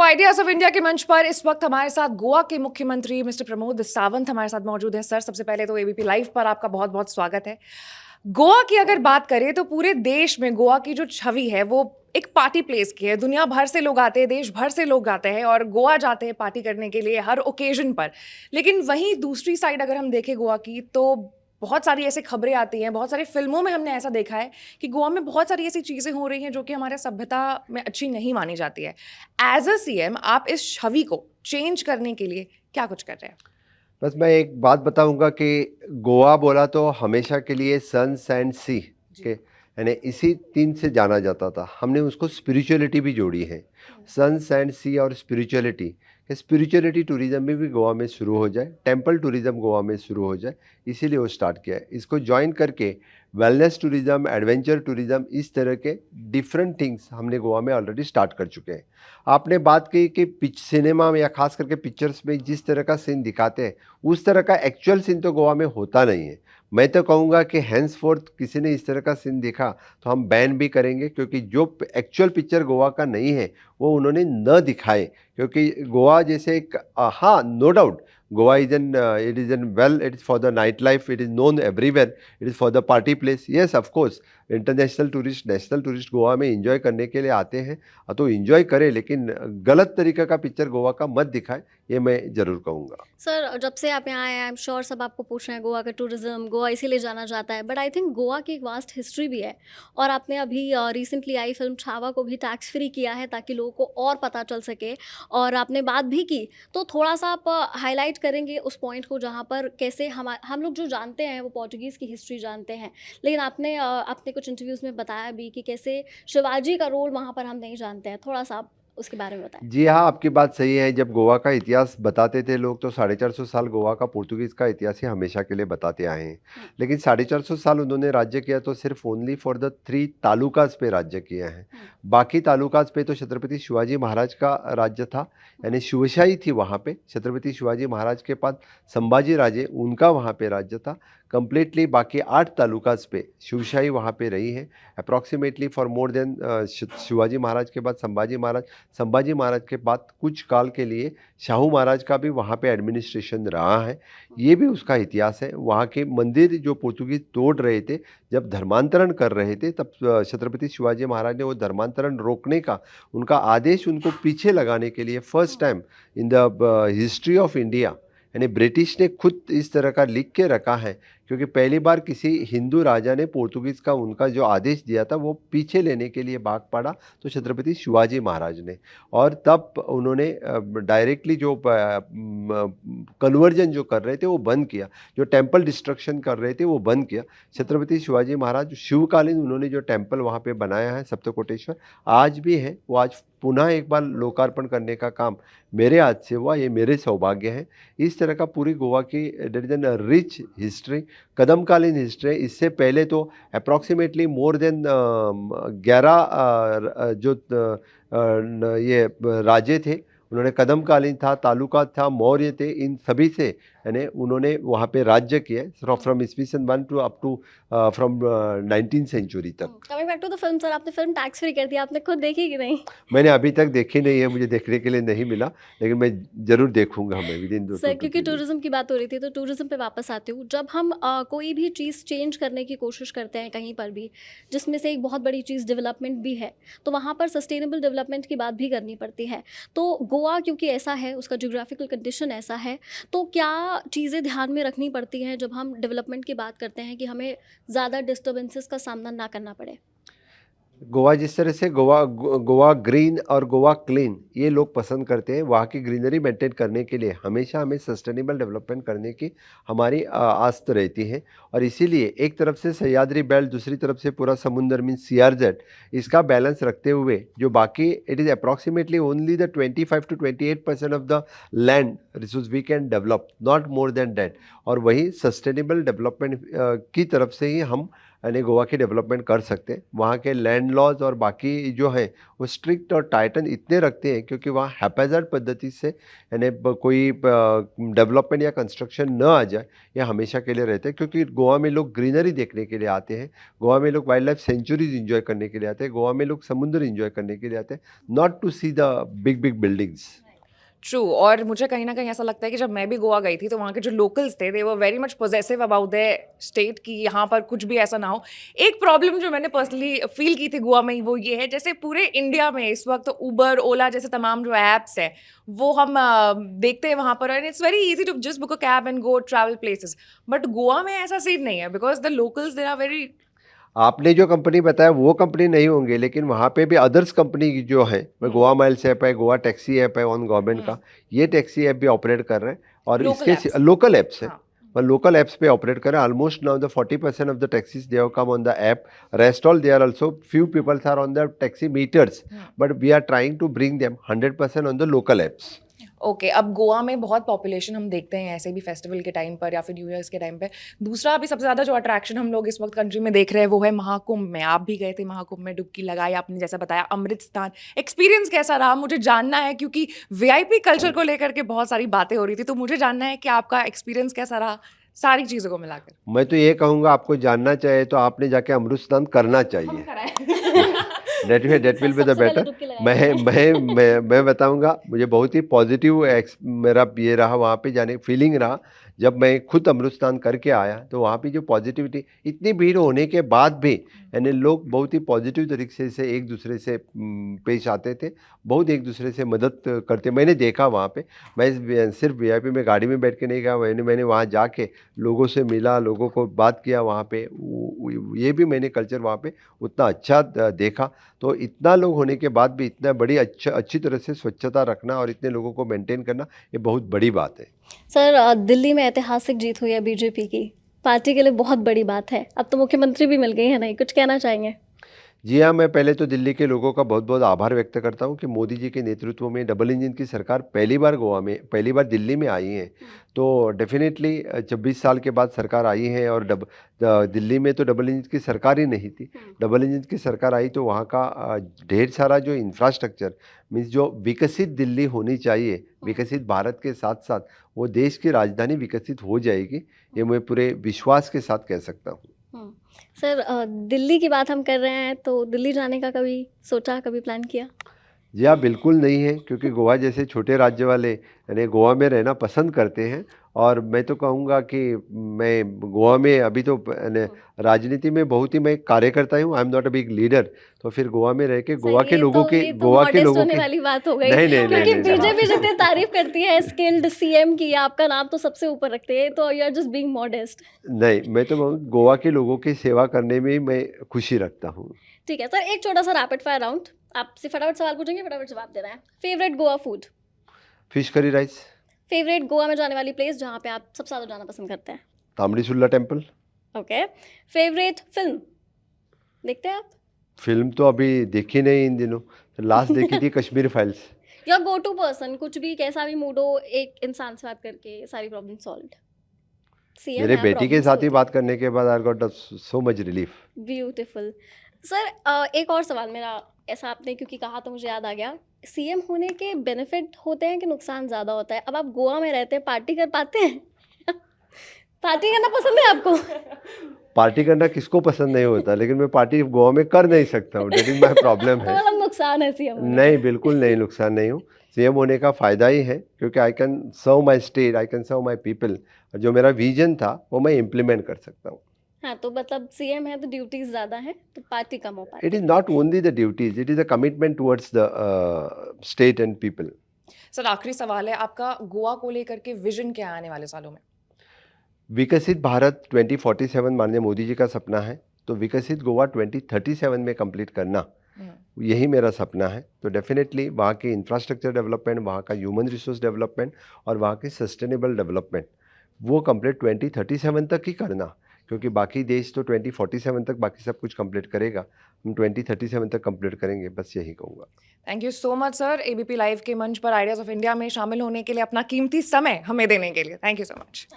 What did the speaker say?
Ideas of India के मंच पर इस वक्त हमारे साथ गोवा के मुख्यमंत्री मिस्टर प्रमोद सावंत हमारे साथ मौजूद हैं। सर, सबसे पहले तो एबीपी लाइव पर आपका बहुत बहुत स्वागत है। गोवा की अगर बात करें तो पूरे देश में गोवा की जो छवि है वो एक पार्टी प्लेस की है। दुनिया भर से लोग आते हैं, देश भर से लोग आते हैं और गोवा जाते हैं पार्टी करने के लिए हर ओकेजन पर। लेकिन वहीं दूसरी साइड अगर हम देखें गोवा की, तो बहुत सारी ऐसी खबरें आती हैं, बहुत सारी फिल्मों में हमने ऐसा देखा है कि गोवा में बहुत सारी ऐसी चीज़ें हो रही हैं जो कि हमारे सभ्यता में अच्छी नहीं मानी जाती है। एज अ सीएम आप इस छवि को चेंज करने के लिए क्या कुछ कर रहे हैं? बस मैं एक बात बताऊंगा कि गोवा बोला तो हमेशा के लिए सन सैंड सी के जी। यानी इसी तीन से जाना जाता था। हमने उसको स्पिरिचुअलिटी भी जोड़ी है, सन सैंड सी और स्पिरिचुअलिटी। स्पिरिचुअलिटी टूरिज्म में भी गोवा में शुरू हो जाए, टेम्पल टूरिज्म गोवा में शुरू हो जाए, इसीलिए वो स्टार्ट किया है। इसको ज्वाइन करके वेलनेस टूरिज्म, एडवेंचर टूरिज्म, इस तरह के डिफरेंट थिंग्स हमने गोवा में ऑलरेडी स्टार्ट कर चुके हैं। आपने बात की कि सिनेमा में या खास करके पिक्चर्स में जिस तरह का सीन दिखाते हैं उस तरह का एक्चुअल सीन तो गोवा में होता नहीं है। मैं तो कहूँगा कि हैंस फोर्थ किसी ने इस तरह का सीन दिखा तो हम बैन भी करेंगे, क्योंकि जो एक्चुअल पिक्चर गोवा का नहीं है वो उन्होंने न दिखाए। क्योंकि गोवा जैसे एक हाँ, no doubt Goa is an it is an well, it is for the night life, it is known everywhere, it is for the party place. Yes, of course international tourist, national tourist Goa में enjoy करने के लिए आते हैं, तो enjoy करें, लेकिन गलत तरीके का पिक्चर गोवा का मत दिखाए, ये मैं ज़रूर कहूँगा। सर, जब से आप यहाँ आए हैं, आई एम श्योर सब आपको पूछ रहे हैं गोवा का टूरिज्म, गोवा इसीलिए जाना जाता है, बट आई थिंक गोवा की एक वास्ट हिस्ट्री भी है। और आपने अभी रिसेंटली आई फिल्म छावा को भी टैक्स फ्री किया है ताकि लोगों को और पता चल सके। और आपने बात भी की, तो थोड़ा सा आप हाईलाइट करेंगे उस पॉइंट को जहाँ पर कैसे हम लोग जो जानते हैं वो पोर्टुगीज़ की हिस्ट्री जानते हैं, लेकिन आपने कुछ इंटरव्यूज़ में बताया भी कि कैसे शिवाजी का रोल वहाँ पर हम नहीं जानते हैं। थोड़ा सा आप उसके बारे में बताएं। जी हाँ, आपकी बात सही है। जब गोवा का इतिहास बताते थे लोग तो 450 साल गोवा का पोर्तुगीज़ का इतिहास ही हमेशा के लिए बताते आए हैं। हम्म, लेकिन 450 साल उन्होंने राज्य किया तो सिर्फ ओनली फॉर द 3 तालुकाज़ पे राज्य किया है। हम्म, बाकी तालुकाज़ पे तो छत्रपति शिवाजी महाराज का राज्य था, यानी शिवशाही थी वहाँ पे। छत्रपति शिवाजी महाराज के बाद संभाजी राजे, उनका वहाँ पे राज्य था। कंप्लीटली बाकी 8 तालुकाज़ पे शिवशाही वहाँ पे रही है approximately four more than Shivaji Maharaj के बाद संभाजी महाराज, संभाजी महाराज के बाद कुछ काल के लिए शाहू महाराज का भी वहाँ पे एडमिनिस्ट्रेशन रहा है। ये भी उसका इतिहास है। वहाँ के मंदिर जो पोर्तुगीज तोड़ रहे थे, जब धर्मांतरण कर रहे थे, तब छत्रपति शिवाजी महाराज ने वो धर्मांतरण रोकने का उनका आदेश उनको पीछे लगाने के लिए first time in the history of India, यानी ब्रिटिश ने खुद इस तरह का लिख के रखा है। क्योंकि पहली बार किसी हिंदू राजा ने पोर्तुगीज़ का उनका जो आदेश दिया था वो पीछे लेने के लिए भाग पड़ा, तो छत्रपति शिवाजी महाराज ने। और तब उन्होंने डायरेक्टली जो कन्वर्जन जो कर रहे थे वो बंद किया, जो टेम्पल डिस्ट्रक्शन कर रहे थे वो बंद किया। छत्रपति शिवाजी महाराज शिवकालीन उन्होंने जो टेम्पल वहाँ पे बनाया है सप्तकोटेश्वर, आज भी है वो, आज पुनः एक बार लोकार्पण करने का काम मेरे हाथ से हुआ, ये मेरे सौभाग्य है। इस तरह का पूरी गोवा की there is an rich history, कदमकालीन हिस्ट्री। इससे पहले तो अप्रॉक्सीमेटली मोर देन 11 जो ये राजे थे, उन्होंने कदमकालीन था, तालुका था, मौर्य थे, इन सभी से यानी उन्होंने वहाँ पे राज्य किया है फ्रॉम ईस्वी one two up to from 19th century तक। Coming back to the film, sir आपने फिल्म टैक्स फ्री कर दी, आपने खुद देखी कि नहीं? मैंने अभी तक देखी नहीं है, मुझे देखने के लिए नहीं मिला, लेकिन मैं ज़रूर देखूंगा, मैं विद इन दो सर, टू टू क्योंकि 3 टूरिज्म की बात हो रही थी तो टूरिज्म पे वापस आती हूँ। जब हम कोई भी चीज़ चेंज करने की कोशिश करते हैं कहीं पर भी, जिसमें से एक बहुत बड़ी चीज़ डेवलपमेंट भी है, तो वहाँ पर सस्टेनेबल डेवलपमेंट की बात भी करनी पड़ती है। तो गोवा क्योंकि ऐसा है, उसका ज्योग्राफिकल कंडीशन ऐसा है, तो क्या चीज़ें ध्यान में रखनी पड़ती हैं जब हम डेवलपमेंट की बात करते हैं कि हमें ज़्यादा डिस्टर्बेंसेस का सामना ना करना पड़े? गोवा जिस तरह से गोवा ग्रीन और गोवा क्लीन ये लोग पसंद करते हैं, वहाँ की ग्रीनरी मेंटेन करने के लिए हमेशा हमें सस्टेनेबल डेवलपमेंट करने की हमारी आस तो रहती है। और इसीलिए एक तरफ से सह्याद्री बेल्ट, दूसरी तरफ से पूरा समुंदर मीन सीआरजेड, इसका बैलेंस रखते हुए जो बाकी it is approximately only the 25 to 28% of the land resource we can develop, not more than that. और वही सस्टेनेबल डेवलपमेंट की तरफ से ही हम यानी गोवा की डेवलपमेंट कर सकते हैं। वहाँ के लैंड लॉज और बाकी जो हैं वो स्ट्रिक्ट और टाइटन इतने रखते हैं क्योंकि वहाँ हैप्पैजार्ड पद्धति से यानी कोई डेवलपमेंट या कंस्ट्रक्शन न आ जाए, ये हमेशा के लिए रहते हैं। क्योंकि गोवा में लोग ग्रीनरी देखने के लिए आते हैं, गोवा में लोग वाइल्ड लाइफ सेंचुरीज इंजॉय करने के लिए आते हैं, गोवा में लोग समुद्र इंजॉय करने के लिए आते हैं, not to see the big big buildings. True. और मुझे कहीं न कहीं ऐसा लगता है कि जब मैं भी गोवा गई थी तो वहाँ के जो लोकल्स थे they were very much possessive about their state कि यहाँ पर कुछ भी ऐसा ना हो। एक प्रॉब्लम जो मैंने पर्सनली फ़ील की थी गोवा में वो ये है, जैसे पूरे इंडिया में इस वक्त उबर, ओला जैसे तमाम जो ऐप्स हैं वो हम देखते हैं वहाँ पर, and it's very easy to just book a cab and go travel places. But Goa में ऐसा सीन नहीं है because the locals they are very. आपने जो कंपनी बताया वो कंपनी नहीं होंगे, लेकिन वहाँ पे भी अदर्स कंपनी जो है, गोवा माइल्स ऐप है, गोवा टैक्सी ऐप है ऑन गवर्नमेंट का, ये टैक्सी ऐप भी ऑपरेट कर रहे हैं और लोकल इसके ऐप्स। लोकल ऐप्स है, हाँ। लोकल ऐप्स पे ऑपरेट कर रहे हैं। Almost now the 40% of the taxis they have come on the app, rest all they are also few peoples are on the taxi meters, but we are trying to bring them 100% on the local apps. Okay, अब गोवा में बहुत population हम देखते हैं ऐसे भी festival के time पर या फिर न्यू ईयर्स के टाइम पे। दूसरा अभी सबसे ज़्यादा जो अट्रैक्शन हम लोग इस वक्त कंट्री में देख रहे हैं वो है महाकुंभ में। आप भी गए थे महाकुंभ में, डुबकी लगाई आपने, जैसा बताया अमृत स्नान, एक्सपीरियंस कैसा रहा? मुझे जानना है क्योंकि वीआईपी कल्चर को लेकर के बहुत सारी बातें हो रही थी, तो मुझे जानना है कि आपका एक्सपीरियंस कैसा रहा सारी चीज़ों को मिलाकर। मैं तो ये कहूँगा आपको जानना चाहिए तो आपने जाके अमृत स्नान करना हम चाहिए। कराए। डेट विल बी द सबसे पहले बेटर। डुबकी लगाएंगे। मैं बताऊंगा, मुझे बहुत ही पॉजिटिव मेरा ये रहा वहाँ पे जाने फीलिंग रहा। जब मैं खुद अमृत स्नान करके आया तो वहाँ पे जो पॉजिटिविटी, इतनी भीड़ होने के बाद भी यानी लोग बहुत ही पॉजिटिव तरीके से एक दूसरे से पेश आते थे, बहुत एक दूसरे से मदद करते मैंने देखा वहाँ पे। मैं सिर्फ वीआईपी में गाड़ी में बैठ के नहीं गया, मैंने वहाँ जाके लोगों से मिला, लोगों को बात किया वहाँ पे, ये भी मैंने कल्चर वहाँ पे उतना अच्छा देखा। तो इतना लोग होने के बाद भी इतना बड़ी अच्छी तरह से स्वच्छता रखना और इतने लोगों को मेंटेन करना, ये बहुत बड़ी बात है। सर दिल्ली में ऐतिहासिक जीत हुई है बीजेपी की, पार्टी के लिए बहुत बड़ी बात है। अब तो मुख्यमंत्री भी मिल गई है, नहीं कुछ कहना चाहेंगे? जी हाँ, मैं पहले तो दिल्ली के लोगों का बहुत बहुत आभार व्यक्त करता हूँ कि मोदी जी के नेतृत्व में डबल इंजन की सरकार पहली बार दिल्ली में आई है। तो डेफिनेटली 26 साल के बाद सरकार आई है और दिल्ली में तो डबल इंजन की सरकार ही नहीं थी। डबल इंजन की सरकार आई तो वहाँ का ढेर सारा जो इंफ्रास्ट्रक्चर मीन्स जो विकसित दिल्ली होनी चाहिए, विकसित भारत के साथ साथ वो देश की राजधानी विकसित हो जाएगी, ये मैं पूरे विश्वास के साथ कह सकता हूँ। सर दिल्ली की बात हम कर रहे हैं तो दिल्ली जाने का कभी सोचा, कभी प्लान किया? जी हाँ, बिल्कुल नहीं है, क्योंकि गोवा जैसे छोटे राज्य वाले यानी गोवा में रहना पसंद करते हैं। और मैं तो कहूँगा कि मैं गोवा में अभी तो यानी राजनीति में बहुत ही मैं कार्यकर्ता हूँ, I am not a big leader. तो फिर गोवा में रह के गोवा के लोगों के होने वाली बात हो गई। नहीं नहीं क्योंकि नहीं बीजेपी जितनी तारीफ करती है स्किल्ड सीएम की, आपका नाम तो सबसे ऊपर रखते हैं, तो you are just being modest. नहीं, मैं तो गोवा के लोगों की सेवा करने में मैं खुशी रखता हूँ। ठीक है सर, एक छोटा सा रैपिड फायर राउंड, आपसे फटाफट सवाल पूछेंगे, फटाफट जवाब देना है। Favourite Goa food? Fish curry rice. Favourite Goa में जाने वाली प्लेस जहाँ पे आप सबसे ज़्यादा जाना पसंद करते हैं? तामड़ी सुल्ला टेम्पल। ओके। फेवरेट फिल्म देखते हैं आप? फिल्म तो अभी देखी नहीं इन दिनों, लास्ट देखी थी कश्मीर फाइल्स। या गो टू पर्सन, कुछ भी कैसा भी मूड हो, एक इंसान से बात करके सारी प्रॉब्लम सॉल्व। सीएम मेरे बेटी के साथ ही बात करने के बाद I got so much relief. Beautiful. Sir एक और सवाल मेरा, ऐसा आपने क्योंकि कहा तो मुझे याद आ गया, सीएम होने के बेनिफिट होते हैं कि नुकसान ज़्यादा होता है? अब आप गोवा में रहते हैं, पार्टी कर पाते हैं? पार्टी करना पसंद है आपको? पार्टी करना किसको पसंद नहीं होता, लेकिन मैं पार्टी गोवा में कर नहीं सकता हूँ, डेट इज माई प्रॉब्लम है। मतलब नुकसान है सीएम होने नहीं, बिल्कुल नहीं, नुकसान नहीं हूँ। सीएम होने का फ़ायदा ही है, क्योंकि I can serve my state, I can serve my people. जो मेरा विजन था वो मैं इम्प्लीमेंट कर सकता हूँ। हाँ, तो मतलब सीएम है तो ड्यूटीज ज़्यादा हैं, तो पार्टी कम हो पाती it is not only the duties, it is a commitment towards the state and people. Sir आखिरी सवाल है, आपका गोवा को लेकर के विजन क्या है आने वाले सालों में? विकसित भारत 2047 माननीय मोदी जी का सपना है, तो विकसित गोवा 2037 में कंप्लीट करना, यही मेरा सपना है। तो डेफिनेटली वहाँ की इंफ्रास्ट्रक्चर डेवलपमेंट, वहाँ का ह्यूमन रिसोर्स डेवलपमेंट और वहाँ की सस्टेनेबल डेवलपमेंट वो कंप्लीट 2037 तक ही करना, क्योंकि बाकी देश तो 2047 तक बाकी सब कुछ कंप्लीट करेगा, हम 2037 तक कंप्लीट करेंगे, बस यही कहूँगा। Thank you so much sir, ABP live के मंच पर आइडियाज़ ऑफ इंडिया में शामिल होने के लिए, अपना कीमती समय हमें देने के लिए। Thank you so much.